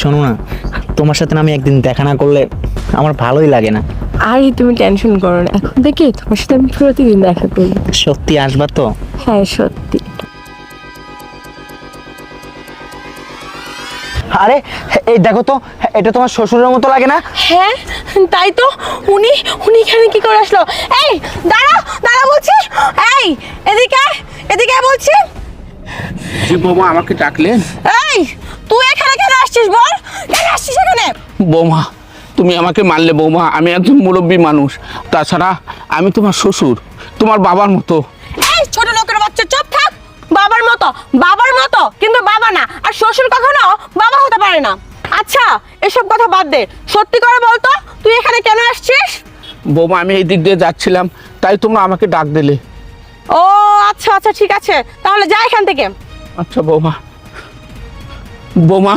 শোনো না, তোমার সাথে না আমি একদিন দেখা না করলে আমার ভালোই লাগে না। আরে তুমি টেনশন করো না, এখন থেকে তোমার সাথে আমি প্রতিদিন দেখা করবো। সত্যি আসবা তো? হ্যাঁ সত্যি। আরে এই দেখো তো, এটা তোমার শ্বশুরের মতো লাগে না? হ্যাঁ তাই তো, উনি উনি এখানে কি করে আসলো? এই দাঁড়া দাঁড়া বলছি, এই এদিকে আয়, এদিকে আয় বলছি। জি বৌমা, আমাকে ডাকলেন? এই তুই এখানে কেন আসছিস বল, কেন আসছিস এখানে? বৌমা তুমি আমাকে মারলে বৌমা, আমি একজন মুরব্বী মানুষ, তাছাড়া আমি তোমার শ্বশুর, তোমার বাবার মতো। এই ছোট লোকের বাচ্চা চুপ থাক। বাবার মতো, বাবার মতো কিন্তু বাবা না, আর শ্বশুর কখনো বাবা হতে পারে না। আচ্ছা এসব কথা বাদ দে, সত্যি করে বলতো তুই এখানে কেন আসছিস? বৌমা আমি এই দিক দিয়ে যাচ্ছিলাম, তাই তোমরা আমাকে ডাক দিলে। ও আচ্ছা আচ্ছা ঠিক আছে, তাহলে যা এখান থেকে। আচ্ছা বৌমা। বৌমা